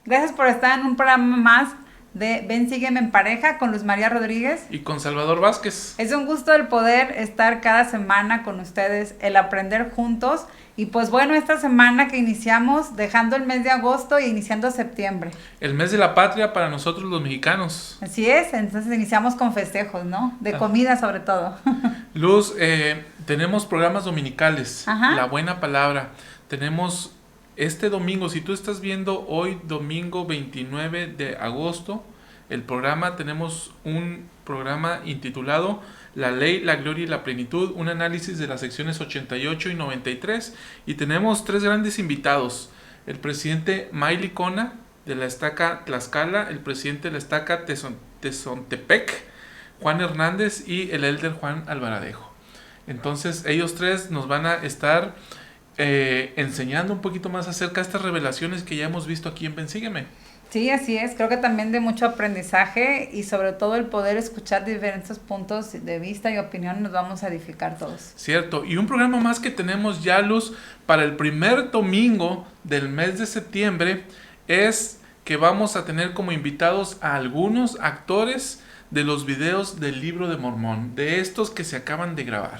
Gracias por estar en un programa más de Ven, Sígueme en Pareja con Luz María Rodríguez y con Salvador Vázquez. Es un gusto el poder estar cada semana con ustedes, el aprender juntos. Y pues bueno, esta semana que iniciamos, dejando el mes de agosto e iniciando septiembre. El mes de la patria para nosotros los mexicanos. Así es, entonces iniciamos con festejos, ¿no? De comida sobre todo. Luz, tenemos programas dominicales. Ajá. La buena palabra. Tenemos este domingo, si tú estás viendo hoy, domingo 29 de agosto, tenemos un programa intitulado La Ley, la Gloria y la Plenitud, un análisis de las secciones 88 y 93, y tenemos tres grandes invitados: el presidente Maili Cona de la Estaca Tlaxcala, el presidente de la Estaca Tezontepec, Juan Hernández, y el elder Juan Alvaradejo. Entonces ellos tres nos van a estar enseñando un poquito más acerca de estas revelaciones que ya hemos visto aquí en Ven, Sígueme. Sí, así es. Creo que también de mucho aprendizaje y sobre todo el poder escuchar diferentes puntos de vista y opinión nos vamos a edificar todos. Cierto. Y un programa más que tenemos ya, Luz, para el primer domingo del mes de septiembre es que vamos a tener como invitados a algunos actores de los videos del Libro de Mormón, de estos que se acaban de grabar.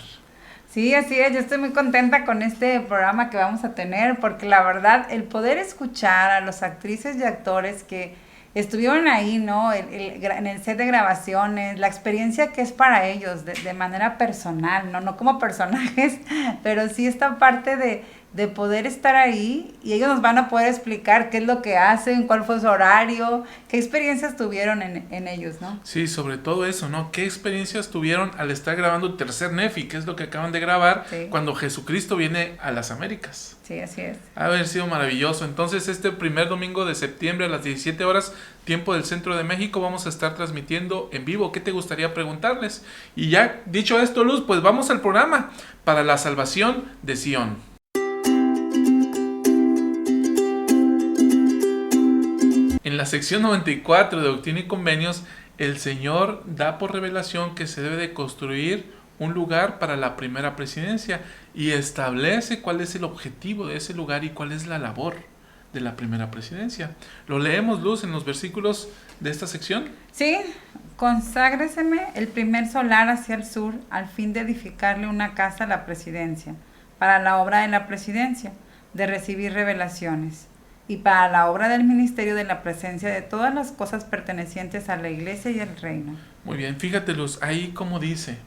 Sí, así es, yo estoy muy contenta con este programa que vamos a tener, porque la verdad, el poder escuchar a los actrices y actores que estuvieron ahí, ¿no? En el set de grabaciones, la experiencia que es para ellos de manera personal, ¿no? No como personajes, pero sí esta parte de poder estar ahí, y ellos nos van a poder explicar qué es lo que hacen, cuál fue su horario, qué experiencias tuvieron en ellos, ¿no? Sí, sobre todo eso, ¿no? ¿Qué experiencias tuvieron al estar grabando el tercer Nefi, que es lo que acaban de grabar, sí, cuando Jesucristo viene a las Américas? Sí, así es. Ha de haber sido maravilloso. Entonces, este primer domingo de septiembre a las 17 horas, tiempo del centro de México, vamos a estar transmitiendo en vivo. ¿Qué te gustaría preguntarles? Y ya dicho esto, Luz, pues vamos al programa para la salvación de Sion. En la sección 94 de Doctrina y Convenios, el Señor da por revelación que se debe de construir un lugar para la primera presidencia y establece cuál es el objetivo de ese lugar y cuál es la labor de la primera presidencia. ¿Lo leemos, Luz, en los versículos de esta sección? Sí, conságreseme el primer solar hacia el sur al fin de edificarle una casa a la presidencia, para la obra de la presidencia, de recibir revelaciones, y para la obra del ministerio de la presencia de todas las cosas pertenecientes a la iglesia y al reino. Muy bien, fíjate, Luz, ahí como dice,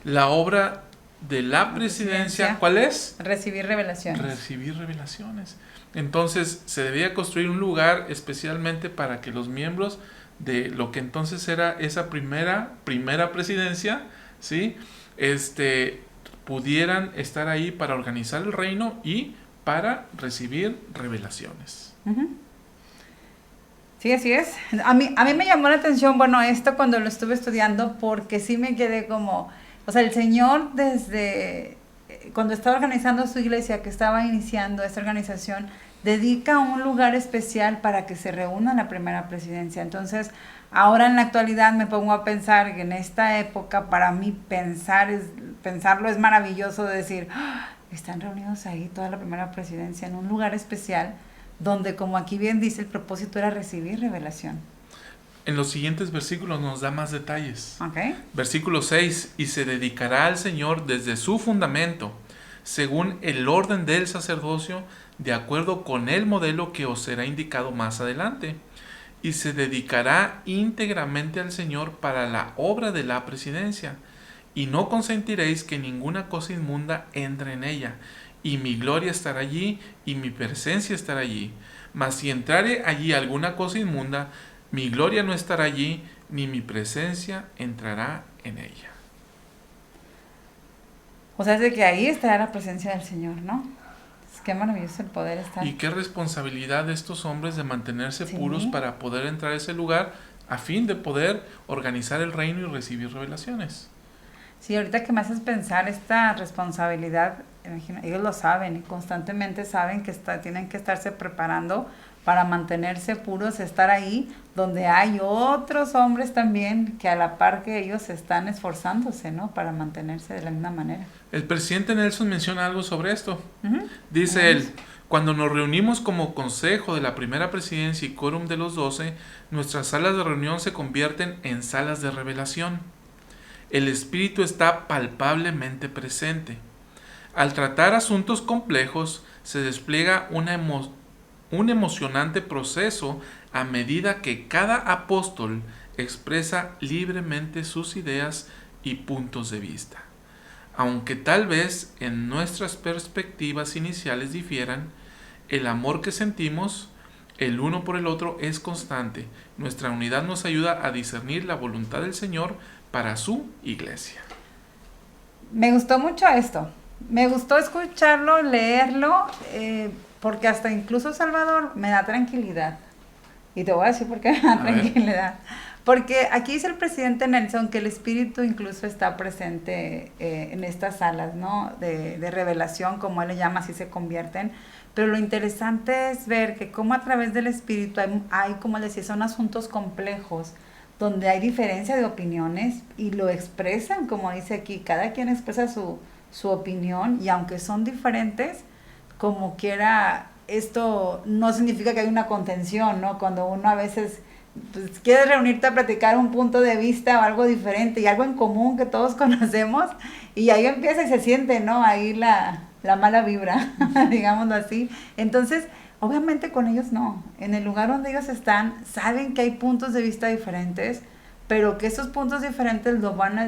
la obra de la presidencia, ¿cuál es? Recibir revelaciones. Recibir revelaciones. Entonces, se debía construir un lugar especialmente para que los miembros de lo que entonces era esa primera presidencia, ¿sí? Pudieran estar ahí para organizar el reino y para recibir revelaciones. Uh-huh. Sí, así es. A mí me llamó la atención, esto cuando lo estuve estudiando, porque sí me quedé como, el Señor desde cuando estaba organizando su iglesia, que estaba iniciando esta organización, dedica un lugar especial para que se reúna la primera presidencia. Entonces, ahora en la actualidad me pongo a pensar que en esta época, para mí pensarlo es maravilloso, de decir, están reunidos ahí toda la primera presidencia en un lugar especial, donde, como aquí bien dice, el propósito era recibir revelación. En los siguientes versículos nos da más detalles. Okay. Versículo 6, y se dedicará al Señor desde su fundamento, según el orden del sacerdocio, de acuerdo con el modelo que os será indicado más adelante. Y se dedicará íntegramente al Señor para la obra de la presidencia. Y no consentiréis que ninguna cosa inmunda entre en ella. Y mi gloria estará allí, y mi presencia estará allí. Mas si entrare allí alguna cosa inmunda, mi gloria no estará allí, ni mi presencia entrará en ella. O sea, es de que ahí estará la presencia del Señor, ¿no? Qué maravilloso el poder estar. Y qué responsabilidad de estos hombres de mantenerse puros para poder entrar a ese lugar a fin de poder organizar el reino y recibir revelaciones. Sí, ahorita que me haces pensar esta responsabilidad, ellos lo saben y constantemente saben que tienen que estarse preparando para mantenerse puros, estar ahí donde hay otros hombres también que a la par que ellos están esforzándose, ¿no? Para mantenerse de la misma manera. El presidente Nelson menciona algo sobre esto. Uh-huh. Dice él, cuando nos reunimos como consejo de la primera presidencia y quórum de los 12, nuestras salas de reunión se convierten en salas de revelación. El Espíritu está palpablemente presente. Al tratar asuntos complejos, se despliega un emocionante proceso a medida que cada apóstol expresa libremente sus ideas y puntos de vista. Aunque tal vez en nuestras perspectivas iniciales difieran, el amor que sentimos el uno por el otro es constante. Nuestra unidad nos ayuda a discernir la voluntad del Señor para su iglesia. Me gustó mucho esto. Me gustó escucharlo, leerlo, porque hasta incluso Salvador me da tranquilidad. Y te voy a decir por qué me da tranquilidad. Porque aquí dice el presidente Nelson que el Espíritu incluso está presente en estas salas, ¿no? De revelación, como él le llama, así se convierten. Pero lo interesante es ver que como a través del Espíritu hay, como les decía, son asuntos complejos, donde hay diferencia de opiniones y lo expresan, como dice aquí, cada quien expresa su opinión, y aunque son diferentes, como quiera, esto no significa que hay una contención, ¿no? Cuando uno a veces pues, quiere reunirte a platicar un punto de vista o algo diferente y algo en común que todos conocemos, y ahí empieza y se siente, ¿no? Ahí la mala vibra, digámoslo así. Entonces, obviamente con ellos no. En el lugar donde ellos están, saben que hay puntos de vista diferentes, pero que esos puntos diferentes los van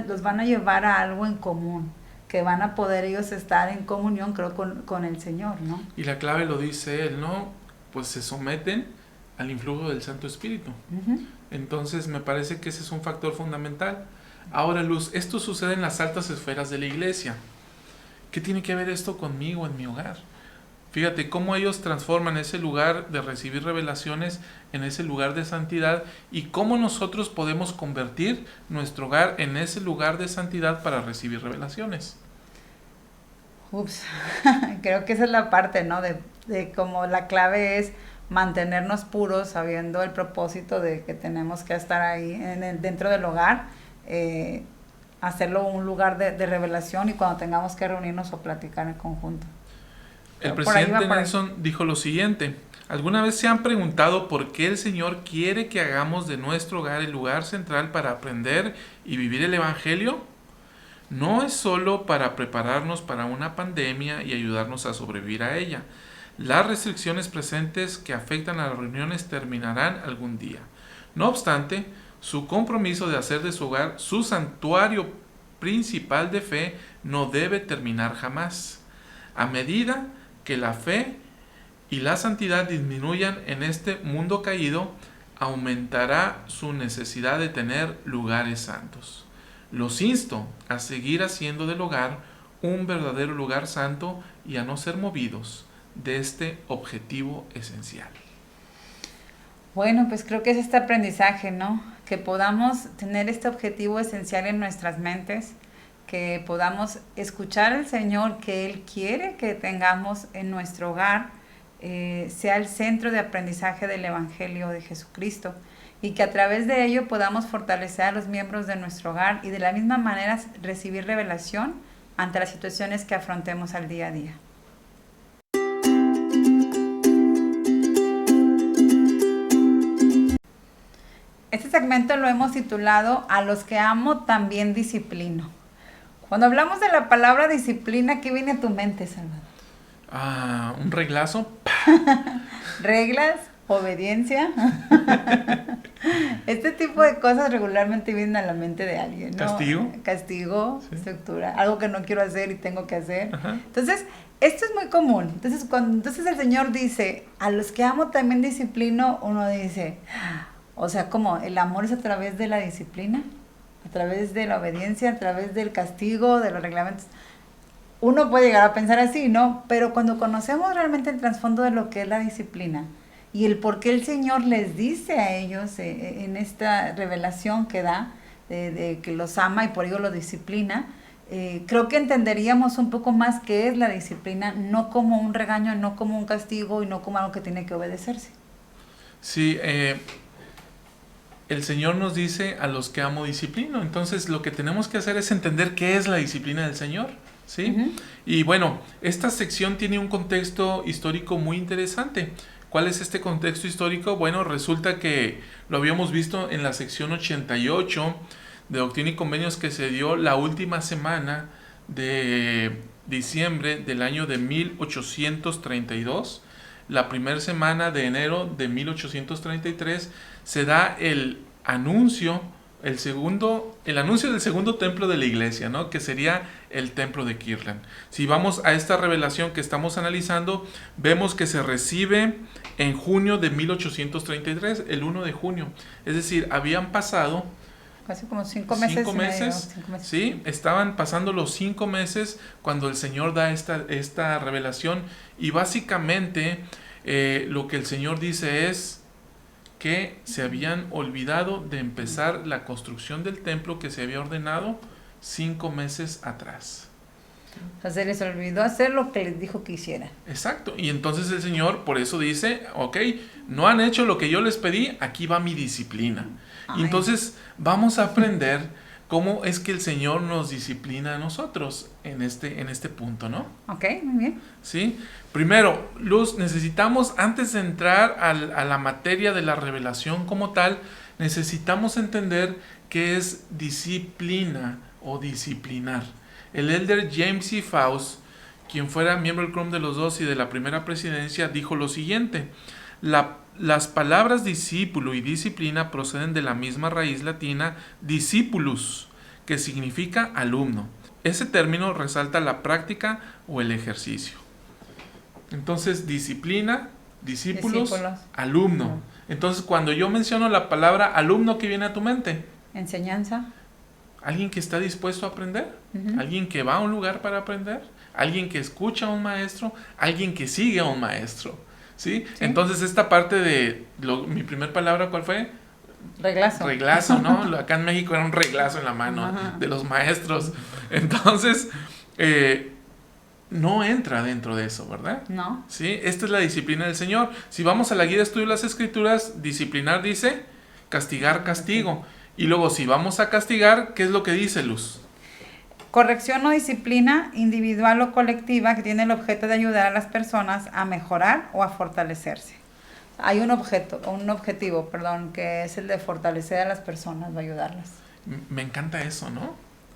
a llevar a algo en común, que van a poder ellos estar en comunión, creo, con el Señor, ¿no? Y la clave lo dice él, ¿no? Pues se someten al influjo del Santo Espíritu. Uh-huh. Entonces me parece que ese es un factor fundamental. Ahora, Luz, esto sucede en las altas esferas de la iglesia. ¿Qué tiene que ver esto conmigo en mi hogar? Fíjate cómo ellos transforman ese lugar de recibir revelaciones en ese lugar de santidad, y cómo nosotros podemos convertir nuestro hogar en ese lugar de santidad para recibir revelaciones. Creo que esa es la parte, ¿no? De cómo la clave es mantenernos puros, sabiendo el propósito de que tenemos que estar ahí dentro del hogar, hacerlo un lugar de revelación, y cuando tengamos que reunirnos o platicar en conjunto. El presidente Nelson dijo lo siguiente: ¿alguna vez se han preguntado por qué el Señor quiere que hagamos de nuestro hogar el lugar central para aprender y vivir el Evangelio? No es solo para prepararnos para una pandemia y ayudarnos a sobrevivir a ella. Las restricciones presentes que afectan a las reuniones terminarán algún día. No obstante, su compromiso de hacer de su hogar su santuario principal de fe no debe terminar jamás. A medida que la fe y la santidad disminuyan en este mundo caído, aumentará su necesidad de tener lugares santos. Los insto a seguir haciendo del hogar un verdadero lugar santo y a no ser movidos de este objetivo esencial. Bueno, pues creo que es este aprendizaje, ¿no? Que podamos tener este objetivo esencial en nuestras mentes, que podamos escuchar al Señor, que Él quiere que tengamos en nuestro hogar, sea el centro de aprendizaje del Evangelio de Jesucristo, y que a través de ello podamos fortalecer a los miembros de nuestro hogar y de la misma manera recibir revelación ante las situaciones que afrontemos al día a día. Este segmento lo hemos titulado "A los que amo también disciplino". Cuando hablamos de la palabra disciplina, ¿qué viene a tu mente, Salvador? ¿Un reglazo? ¿Reglas? ¿Obediencia? Este tipo de cosas regularmente vienen a la mente de alguien, ¿no? Castigo, sí. Estructura, algo que no quiero hacer y tengo que hacer. Ajá. Entonces, esto es muy común. Entonces el Señor dice, a los que amo también disciplino, uno dice, o sea, ¿cómo? ¿El amor es a través de la disciplina? ¿A través de la obediencia? ¿A través del castigo, de los reglamentos? Uno puede llegar a pensar así, ¿no? Pero cuando conocemos realmente el trasfondo de lo que es la disciplina y el por qué el Señor les dice a ellos en esta revelación que da, de que los ama y por ello los disciplina, creo que entenderíamos un poco más qué es la disciplina, no como un regaño, no como un castigo y no como algo que tiene que obedecerse. Sí, el Señor nos dice a los que amo disciplino. Entonces lo que tenemos que hacer es entender qué es la disciplina del Señor. ¿Sí? Ujú. Y bueno, esta sección tiene un contexto histórico muy interesante. ¿Cuál es este contexto histórico? Bueno, resulta que lo habíamos visto en la sección 88 de Doctrina y Convenios que se dio la última semana de diciembre del año de 1832. La primera semana de enero de 1833 se da el anuncio, el anuncio del segundo templo de la iglesia, ¿no? Que sería el templo de Kirtland. Si vamos a esta revelación que estamos analizando, vemos que se recibe en junio de 1833, el 1 de junio. Es decir, habían pasado Casi como 5 meses. 5 meses, sí, estaban pasando los 5 meses cuando el Señor da esta revelación y básicamente lo que el Señor dice es que se habían olvidado de empezar la construcción del templo que se había ordenado 5 meses atrás. O sea, se les olvidó hacer lo que les dijo que hicieran. Exacto, y entonces el Señor por eso dice, ok, no han hecho lo que yo les pedí, aquí va mi disciplina. Ay. Y entonces vamos a aprender cómo es que el Señor nos disciplina a nosotros en este punto, ¿no? Ok, muy bien. ¿Sí? Primero, Luz, necesitamos, antes de entrar a la materia de la revelación como tal, necesitamos entender qué es disciplina o disciplinar. El elder James E. Faust, quien fuera miembro del Quórum de los Dos y de la primera presidencia, dijo lo siguiente: las palabras discípulo y disciplina proceden de la misma raíz latina discipulus, que significa alumno. Ese término resalta la práctica o el ejercicio. Entonces, disciplina, discípulos, alumno. Entonces, cuando yo menciono la palabra alumno, ¿qué viene a tu mente? Enseñanza. Alguien que está dispuesto a aprender, Ujú. alguien que va a un lugar para aprender, alguien que escucha a un maestro, alguien que sigue a un maestro. ¿Sí? Sí. Entonces, esta parte de mi primer palabra, ¿cuál fue? Reglazo. Reglazo, ¿no? Acá en México era un reglazo en la mano. Ajá. De los maestros. Entonces, no entra dentro de eso, ¿verdad? No. Sí, esta es la disciplina del Señor. Si vamos a la guía de estudio de las Escrituras, disciplinar dice castigar, castigo. Y luego, si vamos a castigar, ¿qué es lo que dice, Luz? Corrección o disciplina individual o colectiva que tiene el objeto de ayudar a las personas a mejorar o a fortalecerse. Hay un objetivo, que es el de fortalecer a las personas o ayudarlas. Me encanta eso, ¿no?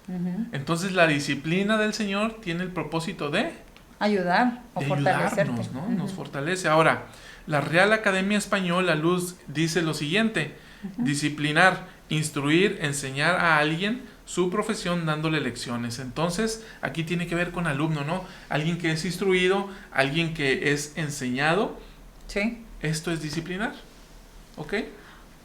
Uh-huh. Entonces la disciplina del Señor tiene el propósito de ayudar o fortalecerte, ¿no? Uh-huh. Nos fortalece. Ahora, la Real Academia Española, Luz, dice lo siguiente: uh-huh. Disciplinar, instruir, enseñar a alguien su profesión dándole lecciones. Entonces, aquí tiene que ver con alumno, ¿no? Alguien que es instruido, alguien que es enseñado. Sí. Esto es disciplinar, ¿ok?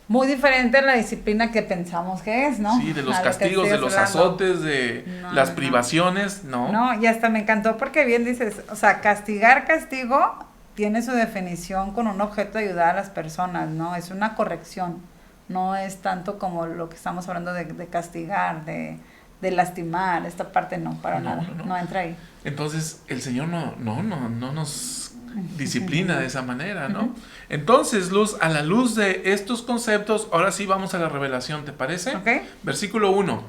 Muy diferente a la disciplina que pensamos que es, ¿no? Sí, de los castigos, de los azotes, de las privaciones, ¿no? No, y hasta me encantó porque bien dices, o sea, castigo tiene su definición con un objeto de ayudar a las personas, ¿no? Es una corrección, no es tanto como lo que estamos hablando de castigar, de lastimar, esta parte no, para nada, no entra ahí. Entonces, el Señor no nos disciplina de esa manera, ¿no? Uh-huh. Entonces, Luz, a la luz de estos conceptos, ahora sí vamos a la revelación, ¿te parece? Okay. Versículo 1.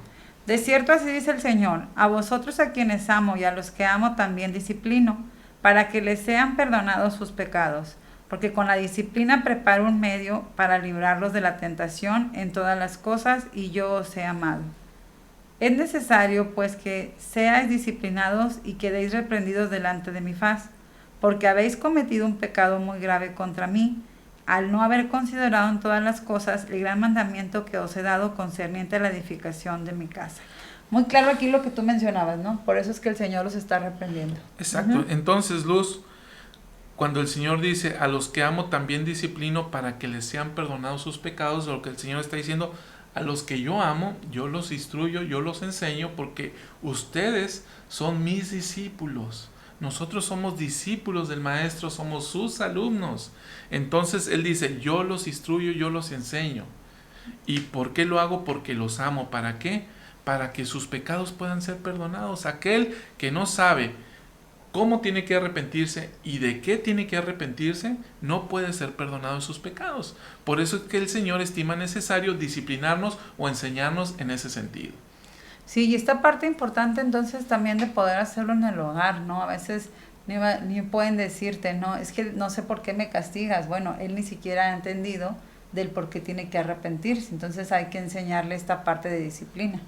De cierto así dice el Señor: a vosotros a quienes amo y a los que amo también disciplino, para que les sean perdonados sus pecados, porque con la disciplina preparo un medio para librarlos de la tentación en todas las cosas, y yo os he amado. Es necesario, pues, que seáis disciplinados y quedéis reprendidos delante de mi faz, porque habéis cometido un pecado muy grave contra mí, al no haber considerado en todas las cosas el gran mandamiento que os he dado concerniente a la edificación de mi casa. Muy claro aquí lo que tú mencionabas, ¿no? Por eso es que el Señor los está reprendiendo. Exacto. Uh-huh. Entonces, Luz, cuando el Señor dice, a los que amo también disciplino para que les sean perdonados sus pecados, lo que el Señor está diciendo, a los que yo amo, yo los instruyo, yo los enseño, porque ustedes son mis discípulos. Nosotros somos discípulos del Maestro, somos sus alumnos. Entonces Él dice, yo los instruyo, yo los enseño. ¿Y por qué lo hago? Porque los amo. ¿Para qué? Para que sus pecados puedan ser perdonados. Aquel que no sabe cómo tiene que arrepentirse y de qué tiene que arrepentirse, no puede ser perdonado de sus pecados. Por eso es que el Señor estima necesario disciplinarnos o enseñarnos en ese sentido. Sí, y esta parte importante entonces también de poder hacerlo en el hogar, ¿no? A veces ni pueden decirte, no, es que no sé por qué me castigas. Bueno, él ni siquiera ha entendido del por qué tiene que arrepentirse. Entonces hay que enseñarle esta parte de disciplina.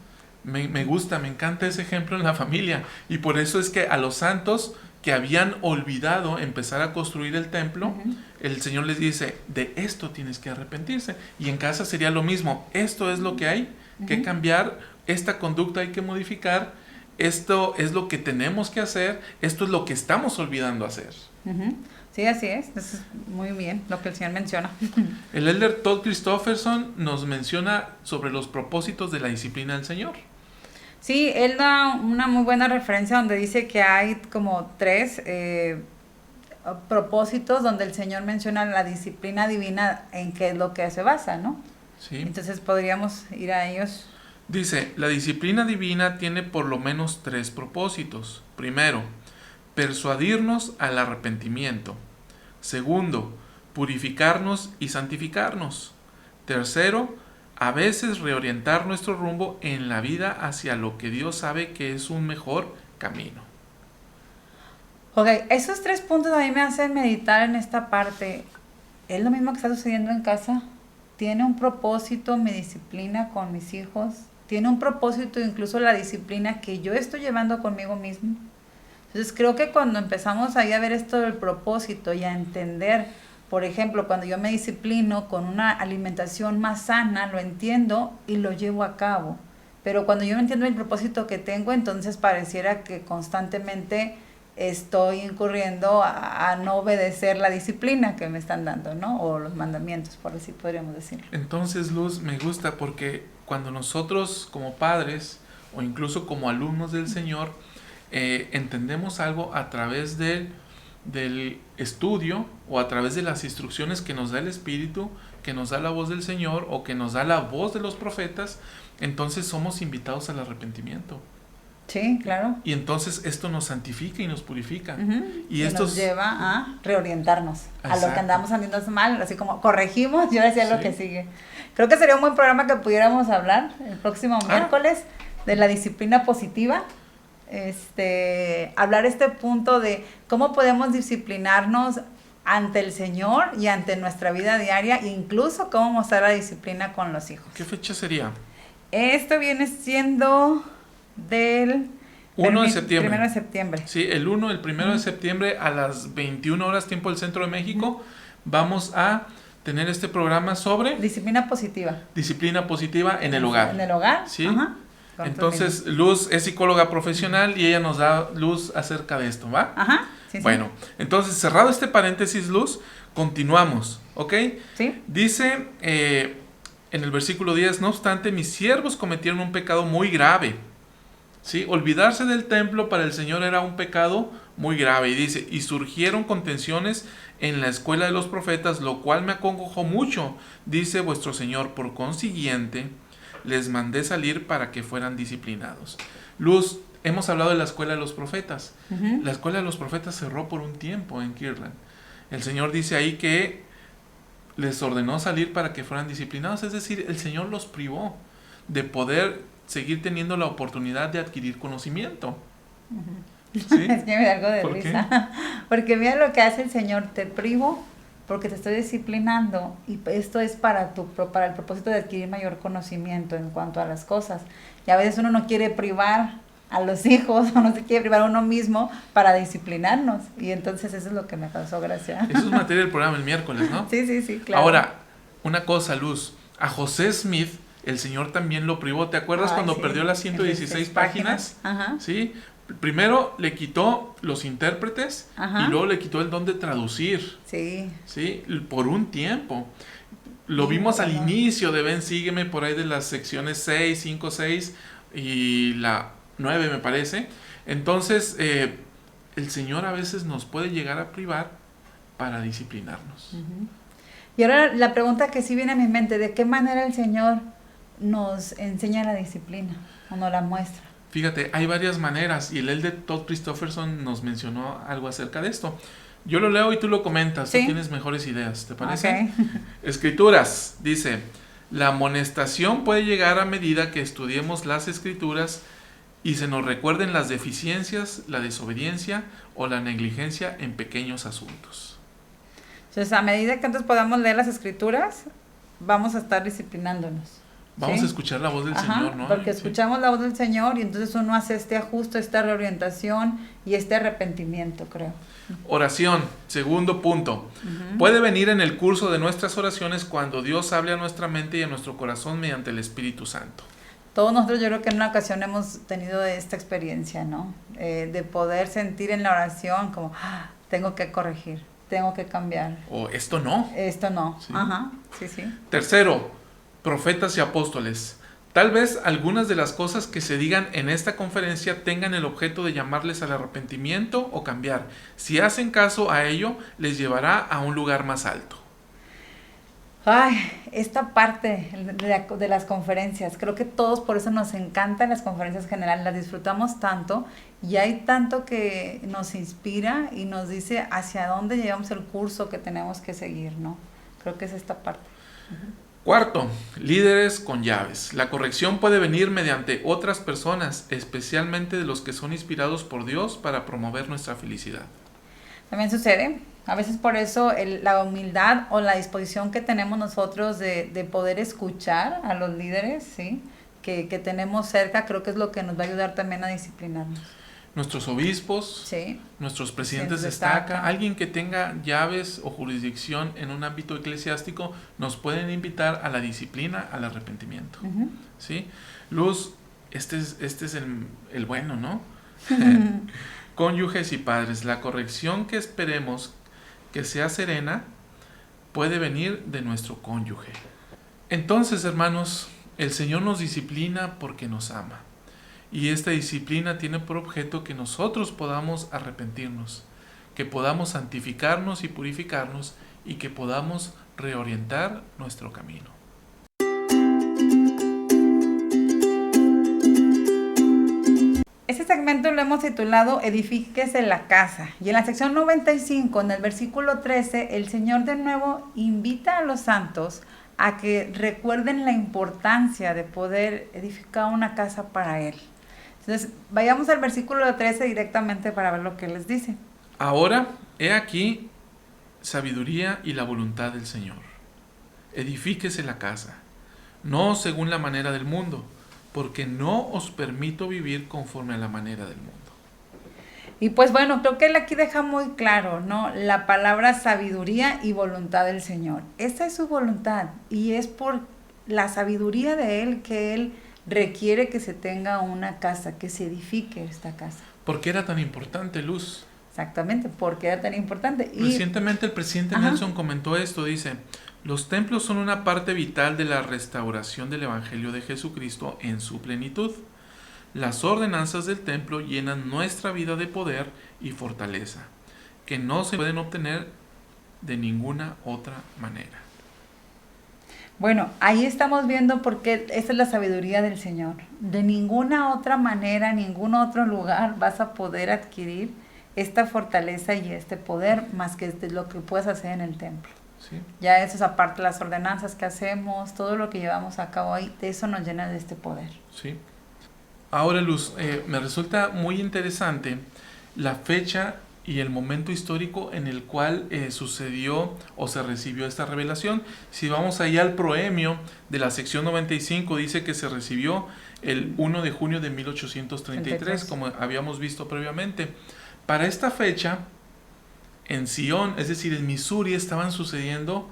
Me gusta, me encanta ese ejemplo en la familia. Y por eso es que a los santos que habían olvidado empezar a construir el templo, el Señor les dice, de esto tienes que arrepentirse. Y en casa sería lo mismo, esto es lo que hay que cambiar, esta conducta hay que modificar, esto es lo que tenemos que hacer, esto es lo que estamos olvidando hacer. Sí, así es. Eso es muy bien lo que el Señor menciona. El elder Todd Christofferson nos menciona sobre los propósitos de la disciplina del Señor. Sí, él da una muy buena referencia donde dice que hay como 3 propósitos donde el Señor menciona la disciplina divina en qué es lo que se basa, ¿no? Sí. Entonces podríamos ir a ellos. Dice, la disciplina divina tiene por lo menos 3 propósitos. Primero, persuadirnos al arrepentimiento. Segundo, purificarnos y santificarnos. Tercero, a veces reorientar nuestro rumbo en la vida hacia lo que Dios sabe que es un mejor camino. Ok, esos 3 puntos a mí me hacen meditar en esta parte. ¿Es lo mismo que está sucediendo en casa? ¿Tiene un propósito mi disciplina con mis hijos? ¿Tiene un propósito incluso la disciplina que yo estoy llevando conmigo mismo? Entonces creo que cuando empezamos ahí a ver esto del propósito y a entender, por ejemplo, cuando yo me disciplino con una alimentación más sana, lo entiendo y lo llevo a cabo. Pero cuando yo no entiendo el propósito que tengo, entonces pareciera que constantemente estoy incurriendo a no obedecer la disciplina que me están dando, ¿no? O los mandamientos, por así podríamos decirlo. Entonces, Luz, me gusta porque cuando nosotros como padres o incluso como alumnos del Señor entendemos algo a través del estudio o a través de las instrucciones que nos da el Espíritu, que nos da la voz del Señor o que nos da la voz de los profetas, entonces somos invitados al arrepentimiento. Sí, claro. Y entonces esto nos santifica y nos purifica. Y esto nos lleva a reorientarnos. Exacto. A lo que andamos haciendo mal, así como corregimos y ahora sí es lo que sigue. Creo que sería un buen programa que pudiéramos hablar el próximo miércoles de la disciplina positiva. Hablar este punto de cómo podemos disciplinarnos ante el Señor y ante nuestra vida diaria, e incluso cómo mostrar la disciplina con los hijos. ¿Qué fecha sería? Esto viene siendo del 1 de septiembre. 1 de septiembre. Sí, el 1 de septiembre a las 21 horas tiempo del Centro de México vamos a tener este programa sobre disciplina positiva. Disciplina positiva en el hogar. En el hogar. Sí. Entonces, Luz es psicóloga profesional y ella nos da luz acerca de esto, ¿va? Ajá. Sí, bueno, entonces, cerrado este paréntesis, Luz, continuamos, ¿ok? Sí. Dice en el versículo 10, no obstante, mis siervos cometieron un pecado muy grave. ¿Sí? Olvidarse del templo para el Señor era un pecado muy grave. Y dice, y surgieron contenciones en la escuela de los profetas, lo cual me acongojó mucho, dice vuestro Señor. Por consiguiente, les mandé salir para que fueran disciplinados. Luz, hemos hablado de la escuela de los profetas. La escuela de los profetas cerró por un tiempo en Kirtland. El Señor dice ahí que les ordenó salir para que fueran disciplinados. Es decir, el Señor los privó de poder seguir teniendo la oportunidad de adquirir conocimiento. ¿Sí? Es que me da algo de risa. Porque mira lo que hace el Señor, te privo porque te estoy disciplinando y esto es para el propósito de adquirir mayor conocimiento en cuanto a las cosas. Y a veces uno no quiere privar a los hijos o no se quiere privar a uno mismo para disciplinarnos. Y entonces eso es lo que me causó gracia. Eso es materia del programa el miércoles, ¿no? Sí, claro. Ahora, una cosa, Luz. A José Smith el Señor también lo privó. ¿Te acuerdas cuando perdió las 116 páginas? Ajá. ¿Sí? Primero le quitó los intérpretes y luego le quitó el don de traducir. Sí. ¿Sí? Por un tiempo. Lo vimos al inicio de Ven, sígueme, por ahí de las secciones 6, 5, 6 y la 9 me parece. Entonces, el Señor a veces nos puede llegar a privar para disciplinarnos. Y ahora la pregunta que sí viene a mi mente, ¿de qué manera el Señor nos enseña la disciplina o nos la muestra? Fíjate, hay varias maneras y el elder Todd Christofferson nos mencionó algo acerca de esto. Yo lo leo y tú lo comentas, Sí. tú tienes mejores ideas, ¿te parece? Ok. Escrituras, dice, la amonestación puede llegar a medida que estudiemos las escrituras y se nos recuerden las deficiencias, la desobediencia o la negligencia en pequeños asuntos. Entonces, a medida que entonces podamos leer las escrituras, vamos a estar disciplinándonos. Vamos ¿sí? a escuchar la voz del Ajá, Señor, ¿no? porque Sí. escuchamos la voz del Señor y entonces uno hace este ajuste, esta reorientación y este arrepentimiento, creo. Oración, segundo punto. Puede venir en el curso de nuestras oraciones cuando Dios hable a nuestra mente y a nuestro corazón mediante el Espíritu Santo. Todos nosotros yo creo que en una ocasión hemos tenido esta experiencia, ¿no? De poder sentir en la oración como, tengo que corregir, tengo que cambiar. O esto no. Esto no. Sí. Ajá, sí, sí. Tercero, profetas y apóstoles. Tal vez algunas de las cosas que se digan en esta conferencia tengan el objeto de llamarles al arrepentimiento o cambiar. Si hacen caso a ello, les llevará a un lugar más alto. Ay, esta parte de las conferencias, creo que todos por eso nos encantan las conferencias generales, las disfrutamos tanto y hay tanto que nos inspira y nos dice hacia dónde llevamos el curso que tenemos que seguir, ¿no? Creo que es esta parte. Cuarto, líderes con llaves. La corrección puede venir mediante otras personas, especialmente de los que son inspirados por Dios para promover nuestra felicidad. También sucede, a veces por eso la humildad o la disposición que tenemos nosotros de poder escuchar a los líderes, ¿sí? que tenemos cerca, creo que es lo que nos va a ayudar también a disciplinarnos. Nuestros obispos, Sí. nuestros presidentes de Destaca. estaca, alguien que tenga llaves o jurisdicción en un ámbito eclesiástico, nos pueden invitar a la disciplina, al arrepentimiento. Uh-huh. ¿Sí? Luz, este es el bueno, ¿no? Cónyuges y padres, la corrección que esperemos que sea serena puede venir de nuestro cónyuge. Entonces, hermanos, el Señor nos disciplina porque nos ama. Y esta disciplina tiene por objeto que nosotros podamos arrepentirnos, que podamos santificarnos y purificarnos y que podamos reorientar nuestro camino. Este segmento lo hemos titulado Edifíquese la casa. Y en la sección 95, en el versículo 13, el Señor de nuevo invita a los santos a que recuerden la importancia de poder edificar una casa para Él. Entonces, vayamos al versículo 13 directamente para ver lo que les dice. Ahora, he aquí sabiduría y la voluntad del Señor. Edifíquese la casa, no según la manera del mundo, porque no os permito vivir conforme a la manera del mundo. Y pues bueno, creo que él aquí deja muy claro, ¿no? La palabra sabiduría y voluntad del Señor. Esa es su voluntad y es por la sabiduría de Él que Él requiere que se tenga una casa, que se edifique esta casa. ¿Por qué era tan importante, Luz? Exactamente, porque era tan importante. Y Recientemente el presidente Nelson comentó esto, dice, los templos son una parte vital de la restauración del Evangelio de Jesucristo en su plenitud. Las ordenanzas del templo llenan nuestra vida de poder y fortaleza, que no se pueden obtener de ninguna otra manera. bueno, ahí estamos viendo por qué esa es la sabiduría del Señor. De ninguna otra manera, ningún otro lugar vas a poder adquirir esta fortaleza y este poder más que lo que puedes hacer en el templo. ¿Sí? Ya eso es aparte de las ordenanzas que hacemos, todo lo que llevamos a cabo ahí, de eso nos llena de este poder. Sí. Ahora, Luz, me resulta muy interesante la fecha y el momento histórico en el cual sucedió o se recibió esta revelación. Si vamos ahí al proemio de la sección 95, dice que se recibió el 1 de junio de 1833, como habíamos visto previamente. Para esta fecha, en Sion, es decir, en Missouri, estaban sucediendo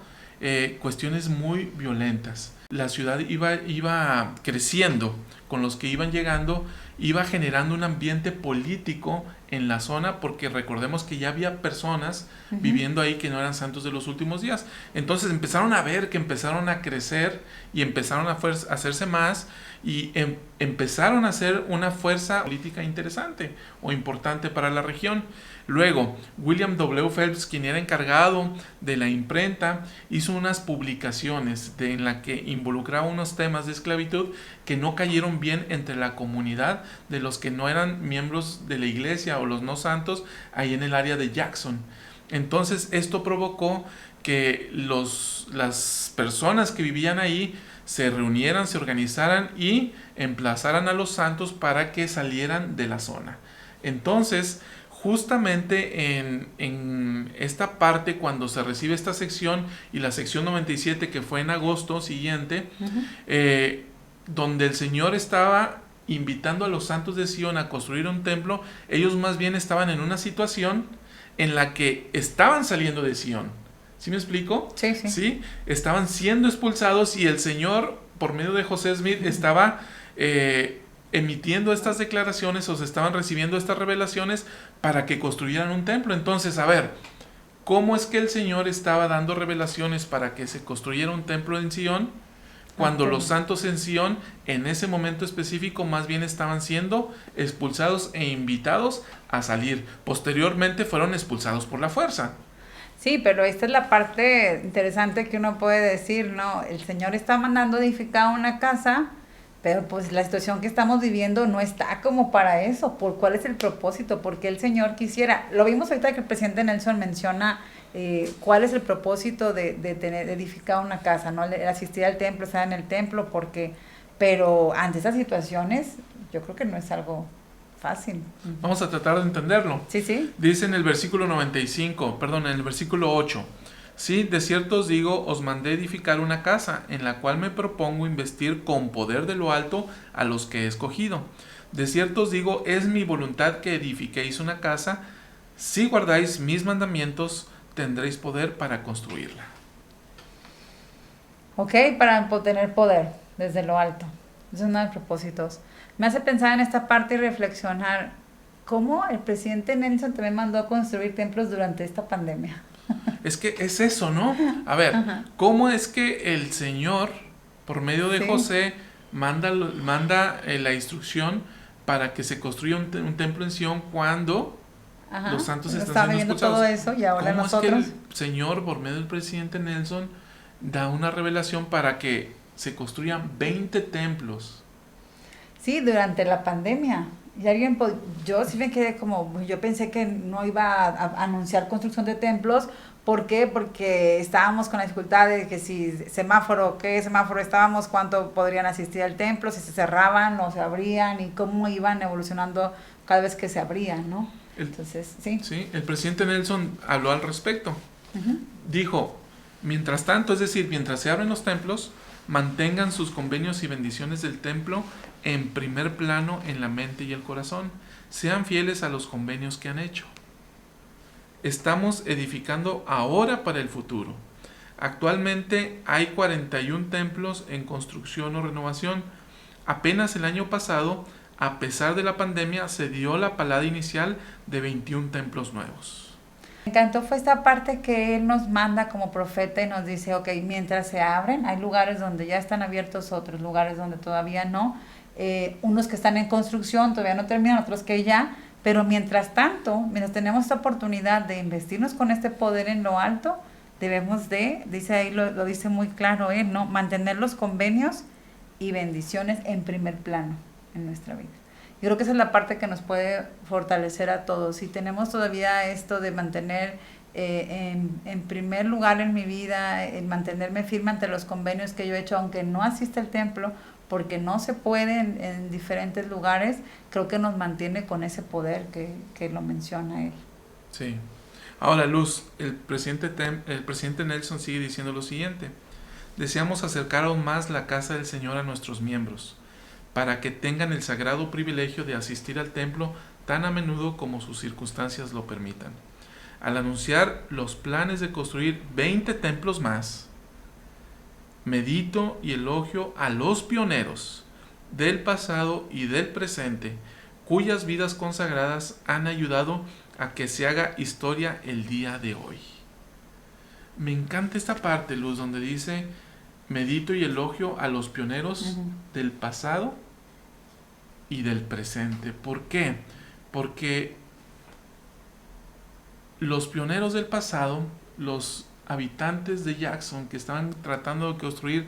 cuestiones muy violentas. La ciudad iba creciendo, con los que iban llegando, iba generando un ambiente político en la zona, porque recordemos que ya había personas viviendo ahí que no eran santos de los últimos días. Entonces empezaron a ver que empezaron a crecer y empezaron a hacerse más y empezaron a ser una fuerza política interesante o importante para la región. Luego, William W. Phelps, quien era encargado de la imprenta, hizo unas publicaciones en la que involucraba unos temas de esclavitud que no cayeron bien entre la comunidad de los que no eran miembros de la iglesia o los no santos ahí en el área de Jackson. Entonces esto provocó que las personas que vivían ahí se reunieran, se organizaran y emplazaran a los santos para que salieran de la zona. Entonces, justamente en esta parte, cuando se recibe esta sección y la sección 97, que fue en agosto siguiente, donde el Señor estaba invitando a los santos de Sion a construir un templo, ellos más bien estaban en una situación en la que estaban saliendo de Sion. ¿Sí me explico? Sí, sí. ¿Sí? Estaban siendo expulsados y el Señor, por medio de José Smith, estaba emitiendo estas declaraciones, o se estaban recibiendo estas revelaciones para que construyeran un templo. Entonces, a ver, ¿cómo es que el Señor estaba dando revelaciones para que se construyera un templo en Sion, cuando los santos en Sion, en ese momento específico, más bien estaban siendo expulsados e invitados a salir? Posteriormente fueron expulsados por la fuerza. Sí, pero esta es la parte interesante que uno puede decir, ¿no? El Señor está mandando edificar una casa, pero pues la situación que estamos viviendo no está como para eso. ¿Cuál es el propósito? ¿Por qué el Señor quisiera? Lo vimos ahorita que el presidente Nelson menciona cuál es el propósito de edificar una casa, ¿no? El asistir al templo, estar en el templo, pero ante esas situaciones yo creo que no es algo fácil. Vamos a tratar de entenderlo. Sí, sí. Dice en el versículo 95, en el versículo 8. Sí, de cierto os digo, os mandé edificar una casa, en la cual me propongo investir con poder de lo alto a los que he escogido. De cierto os digo, es mi voluntad que edifiquéis una casa. Si guardáis mis mandamientos, tendréis poder para construirla. Ok, para tener poder desde lo alto. Es uno de los propósitos. Me hace pensar en esta parte y reflexionar cómo el presidente Nelson también mandó a construir templos durante esta pandemia. Es que es eso, ¿no? A ver, ¿cómo es que el Señor, por medio de José, manda la instrucción para que se construya un templo en Sion cuando los santos están siendo expulsados? Todo eso y ahora ¿Cómo nosotros? es que el Señor, por medio del presidente Nelson, da una revelación para que se construyan 20 templos? Sí, durante la pandemia. Y yo sí me quedé como, yo pensé que no iba a anunciar construcción de templos. ¿Por qué? Porque estábamos con la dificultad de que si qué semáforo estábamos, cuánto podrían asistir al templo, si se cerraban o se abrían y cómo iban evolucionando cada vez que se abrían, ¿no? Entonces, sí. Sí, el presidente Nelson habló al respecto. Dijo, mientras tanto, es decir, mientras se abren los templos, mantengan sus convenios y bendiciones del templo en primer plano en la mente y el corazón. Sean fieles a los convenios que han hecho. Estamos edificando ahora para el futuro. Actualmente hay 41 templos en construcción o renovación. Apenas el año pasado, a pesar de la pandemia, se dio la palada inicial de 21 templos nuevos. Me encantó fue esta parte que él nos manda como profeta y nos dice, ok, mientras se abren, hay lugares donde ya están abiertos, otros lugares donde todavía no, unos que están en construcción, todavía no terminan, otros que ya, pero mientras tanto, mientras tenemos esta oportunidad de investirnos con este poder en lo alto, debemos dice ahí, lo dice muy claro él, ¿no? Mantener los convenios y bendiciones en primer plano en nuestra vida. Yo creo que esa es la parte que nos puede fortalecer a todos. Si tenemos todavía esto de mantener en primer lugar en mi vida, el mantenerme firme ante los convenios que yo he hecho, aunque no asista al templo, porque no se puede en diferentes lugares, creo que nos mantiene con ese poder que lo menciona él. Sí. Ahora, Luz, el presidente Nelson sigue diciendo lo siguiente. Deseamos acercar aún más la casa del Señor a nuestros miembros, para que tengan el sagrado privilegio de asistir al templo tan a menudo como sus circunstancias lo permitan. Al anunciar los planes de construir 20 templos más, medito y elogio a los pioneros del pasado y del presente, cuyas vidas consagradas han ayudado a que se haga historia el día de hoy. Me encanta esta parte, Luz, donde dice, medito y elogio a los pioneros del pasado y del presente. ¿Por qué? Porque los pioneros del pasado, los habitantes de Jackson que estaban tratando de construir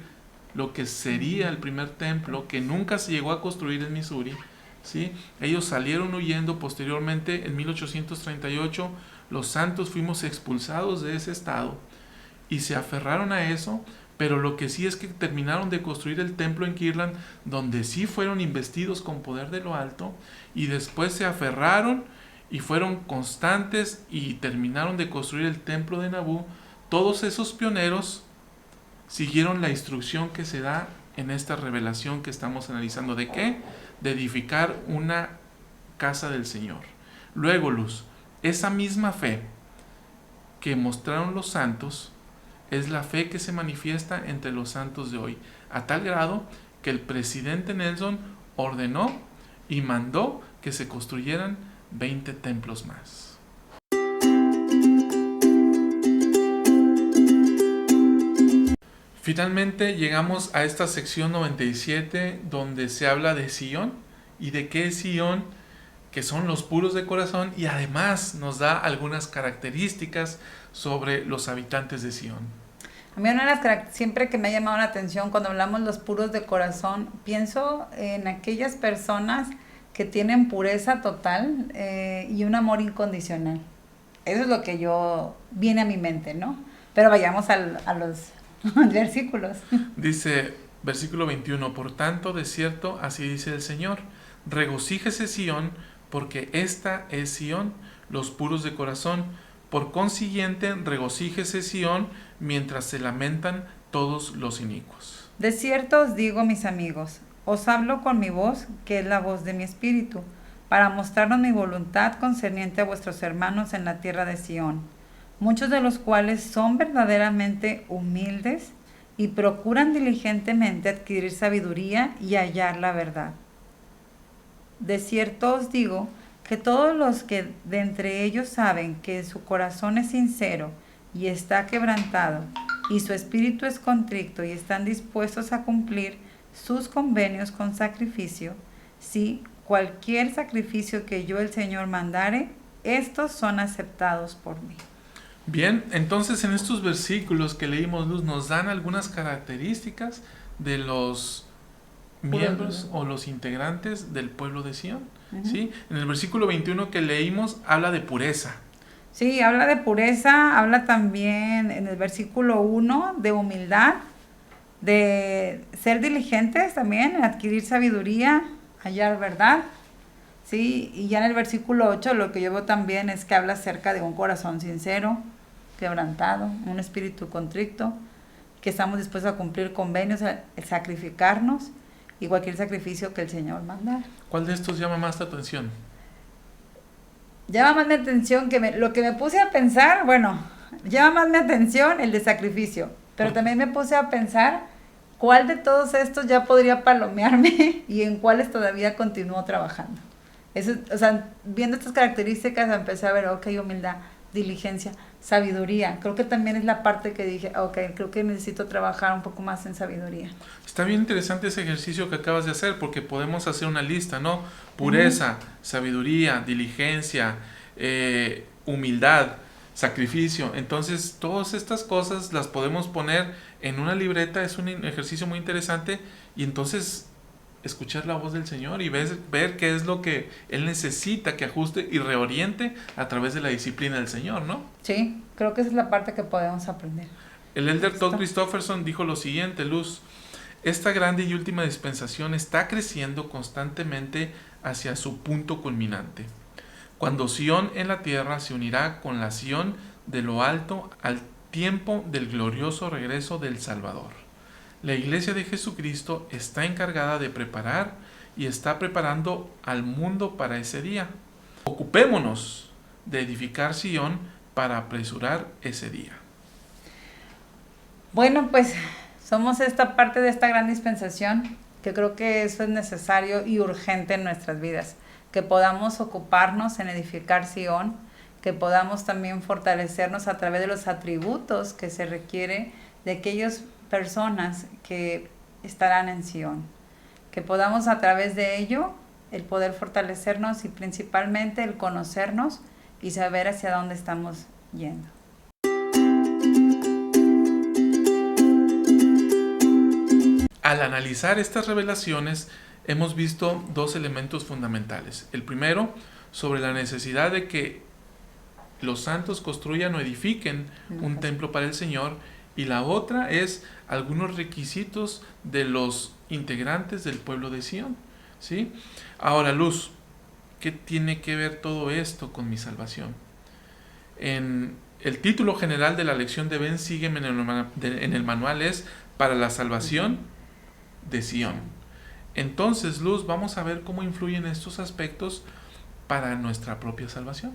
lo que sería el primer templo, que nunca se llegó a construir en Missouri, ¿sí? Ellos salieron huyendo. Posteriormente, en 1838, los santos fuimos expulsados de ese estado y se aferraron a eso, pero lo que sí es que terminaron de construir el templo en Kirtland, donde sí fueron investidos con poder de lo alto, y después se aferraron y fueron constantes y terminaron de construir el templo de Nabú. Todos esos pioneros siguieron la instrucción que se da en esta revelación que estamos analizando. ¿De qué? De edificar una casa del Señor. Luego, Luz, esa misma fe que mostraron los santos es la fe que se manifiesta entre los santos de hoy, a tal grado que el presidente Nelson ordenó y mandó que se construyeran 20 templos más. Finalmente llegamos a esta sección 97, donde se habla de Sion y de qué es Sion, que son los puros de corazón, y además nos da algunas características sobre los habitantes de Sion. A mí una de las siempre que me ha llamado la atención cuando hablamos los puros de corazón, pienso en aquellas personas que tienen pureza total y un amor incondicional. Eso es lo que viene a mi mente, ¿no? Pero vayamos a los versículos. Dice, versículo 21, por tanto, de cierto, así dice el Señor, regocíjese Sion, porque esta es Sion, los puros de corazón. Por consiguiente, regocíjese Sion, mientras se lamentan todos los inicuos. De cierto os digo, mis amigos, os hablo con mi voz, que es la voz de mi espíritu, para mostraros mi voluntad concerniente a vuestros hermanos en la tierra de Sion, muchos de los cuales son verdaderamente humildes y procuran diligentemente adquirir sabiduría y hallar la verdad. De cierto os digo que todos los que de entre ellos saben que su corazón es sincero y está quebrantado, y su espíritu es contrito, y están dispuestos a cumplir sus convenios con sacrificio, si cualquier sacrificio que yo el Señor mandare, estos son aceptados por mí. Bien, entonces en estos versículos que leímos, Luz, nos dan algunas características de los miembros o los integrantes del pueblo de Sion. ¿Sí? En el versículo 21 que leímos habla de pureza. Sí, habla de pureza, habla también en el versículo 1 de humildad, de ser diligentes también, en adquirir sabiduría, hallar verdad. Sí, y ya en el versículo 8 lo que yo veo también es que habla acerca de un corazón sincero, quebrantado, un espíritu contrito, que estamos dispuestos a cumplir convenios, a sacrificarnos y cualquier sacrificio que el Señor manda. ¿Cuál de estos llama más tu atención? Llama más mi atención lo que me puse a pensar, llama más mi atención el de sacrificio, pero también me puse a pensar cuál de todos estos ya podría palomearme y en cuáles todavía continúo trabajando. Eso, viendo estas características empecé a ver, humildad, diligencia, sabiduría. Creo que también es la parte que dije, creo que necesito trabajar un poco más en sabiduría. Está bien interesante ese ejercicio que acabas de hacer, porque podemos hacer una lista, ¿no? Pureza, sabiduría, diligencia, humildad, sacrificio. Entonces, todas estas cosas las podemos poner en una libreta. Es un ejercicio muy interesante, y entonces escuchar la voz del Señor y ver qué es lo que Él necesita que ajuste y reoriente a través de la disciplina del Señor, ¿no? Sí, creo que esa es la parte que podemos aprender. El elder Todd Christofferson dijo lo siguiente, Luz: esta grande y última dispensación está creciendo constantemente hacia su punto culminante, cuando Sion en la tierra se unirá con la Sion de lo alto al tiempo del glorioso regreso del Salvador. La Iglesia de Jesucristo está encargada de preparar y está preparando al mundo para ese día. Ocupémonos de edificar Sion para apresurar ese día. Bueno, pues somos esta parte de esta gran dispensación, que creo que eso es necesario y urgente en nuestras vidas, que podamos ocuparnos en edificar Sión, que podamos también fortalecernos a través de los atributos que se requiere de aquellas personas que estarán en Sión, que podamos a través de ello el poder fortalecernos y principalmente el conocernos y saber hacia dónde estamos yendo. Al analizar estas revelaciones, hemos visto dos elementos fundamentales. El primero, sobre la necesidad de que los santos construyan o edifiquen un templo para el Señor, y la otra es algunos requisitos de los integrantes del pueblo de Sión, ¿sí? Ahora, Luz, ¿qué tiene que ver todo esto con mi salvación? En el título general de la lección de Ven, Sígueme en el manual es para la salvación de Sión. Entonces, Luz, vamos a ver cómo influyen estos aspectos para nuestra propia salvación.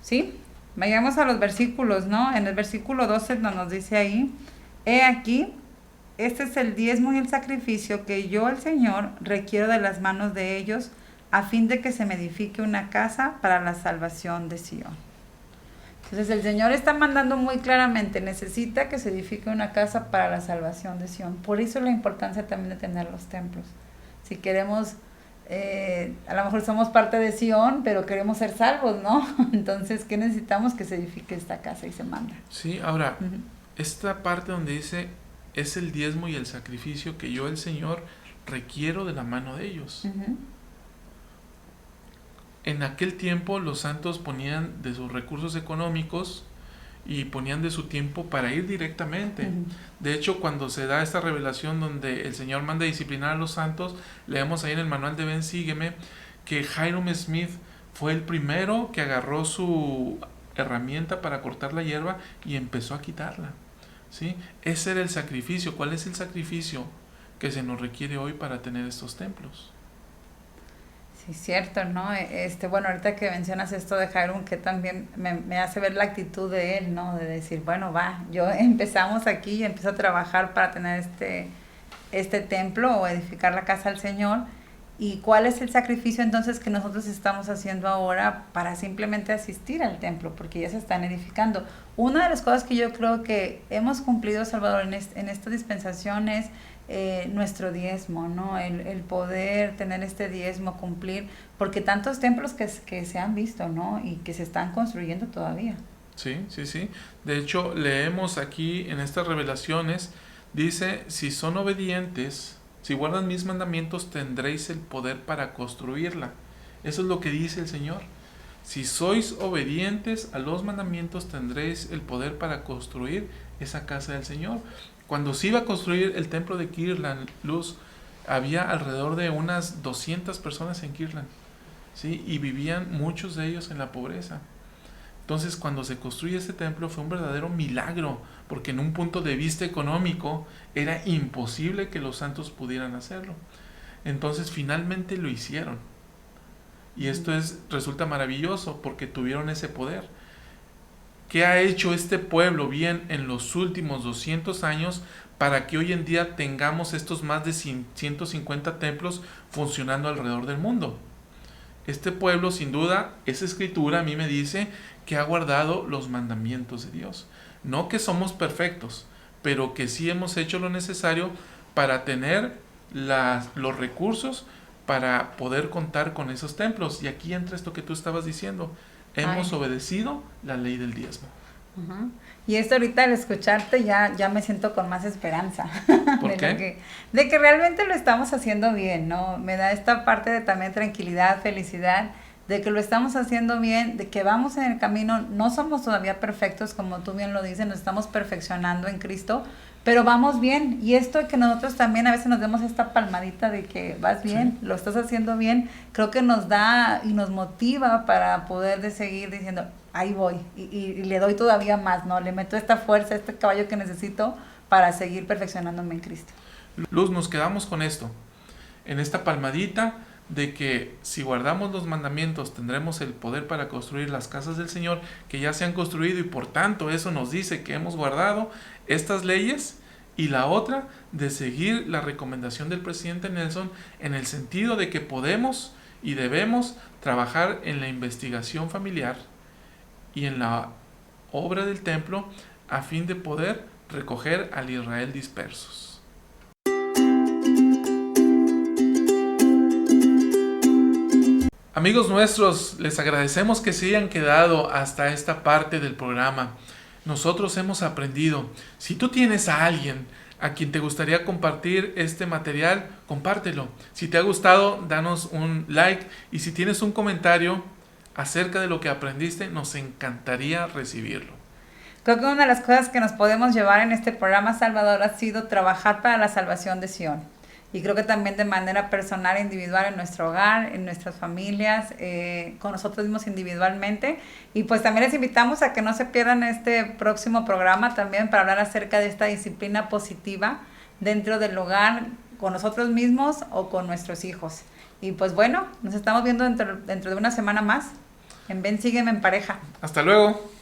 Sí, vayamos a los versículos, ¿no? En el versículo 12 nos dice ahí, he aquí, este es el diezmo y el sacrificio que yo, el Señor, requiero de las manos de ellos, a fin de que se me edifique una casa para la salvación de Sión. Entonces el Señor está mandando muy claramente, necesita que se edifique una casa para la salvación de Sión. Por eso la importancia también de tener los templos. Si queremos, a lo mejor somos parte de Sión, pero queremos ser salvos, ¿no? Entonces, ¿qué necesitamos? Que se edifique esta casa y se manda. Sí, ahora, esta parte donde dice, es el diezmo y el sacrificio que yo, el Señor, requiero de la mano de ellos. En aquel tiempo los santos ponían de sus recursos económicos y ponían de su tiempo para ir directamente. De hecho, cuando se da esta revelación donde el Señor manda disciplinar a los santos, leemos ahí en el manual de Ven, Sígueme, que Hyrum Smith fue el primero que agarró su herramienta para cortar la hierba y empezó a quitarla, ¿sí? Ese era el sacrificio. ¿Cuál es el sacrificio que se nos requiere hoy para tener estos templos? Sí, cierto, ¿no? Bueno, ahorita que mencionas esto de Hyrum, que también me hace ver la actitud de él, ¿no? De decir, bueno, empezamos aquí y empiezo a trabajar para tener este templo o edificar la casa del Señor. ¿Y cuál es el sacrificio entonces que nosotros estamos haciendo ahora para simplemente asistir al templo? Porque ya se están edificando. Una de las cosas que yo creo que hemos cumplido, Salvador, en esta dispensación es nuestro diezmo, ¿no? El poder tener este diezmo, cumplir, porque tantos templos que se han visto, ¿no? Y que se están construyendo todavía. Sí. De hecho, leemos aquí en estas revelaciones, dice, si son obedientes, si guardan mis mandamientos, tendréis el poder para construirla. Eso es lo que dice el Señor. Si sois obedientes a los mandamientos, tendréis el poder para construir esa casa del Señor. Cuando se iba a construir el templo de Kirtland, Luz, había alrededor de unas 200 personas en Kirtland, ¿sí? Y vivían muchos de ellos en la pobreza. Entonces, cuando se construye este templo fue un verdadero milagro, porque en un punto de vista económico era imposible que los santos pudieran hacerlo. Entonces, finalmente lo hicieron. Y esto resulta maravilloso porque tuvieron ese poder. ¿Qué ha hecho este pueblo bien en los últimos 200 años para que hoy en día tengamos estos más de 150 templos funcionando alrededor del mundo? Este pueblo, sin duda, esa escritura a mí me dice que ha guardado los mandamientos de Dios. No que somos perfectos, pero que sí hemos hecho lo necesario para tener los recursos para poder contar con esos templos. Y aquí entra esto que tú estabas diciendo. Hemos obedecido la ley del diezmo. Y esto ahorita al escucharte ya me siento con más esperanza. ¿Por qué? De que realmente lo estamos haciendo bien, ¿no? Me da esta parte de también tranquilidad, felicidad, de que lo estamos haciendo bien, de que vamos en el camino, no somos todavía perfectos, como tú bien lo dices, nos estamos perfeccionando en Cristo, pero vamos bien. Y esto que nosotros también a veces nos demos esta palmadita de que vas bien, lo estás haciendo bien, creo que nos da y nos motiva para poder de seguir diciendo, ahí voy, y le doy todavía más, ¿no? Le meto esta fuerza, este caballo que necesito para seguir perfeccionándome en Cristo. Luz, nos quedamos con esto, en esta palmadita de que si guardamos los mandamientos tendremos el poder para construir las casas del Señor que ya se han construido, y por tanto eso nos dice que hemos guardado estas leyes. Y la otra, de seguir la recomendación del presidente Nelson en el sentido de que podemos y debemos trabajar en la investigación familiar y en la obra del templo a fin de poder recoger al Israel dispersos. Amigos nuestros, les agradecemos que se hayan quedado hasta esta parte del programa. Nosotros hemos aprendido. Si tú tienes a alguien a quien te gustaría compartir este material, compártelo. Si te ha gustado, danos un like, y si tienes un comentario acerca de lo que aprendiste, nos encantaría recibirlo. Creo que una de las cosas que nos podemos llevar en este programa, Salvador, ha sido trabajar para la salvación de Sion. Y creo que también de manera personal e individual en nuestro hogar, en nuestras familias, con nosotros mismos individualmente. Y pues también les invitamos a que no se pierdan este próximo programa también para hablar acerca de esta disciplina positiva dentro del hogar, con nosotros mismos o con nuestros hijos. Y pues bueno, nos estamos viendo dentro de una semana más en Ven, Sígueme en Pareja. Hasta luego.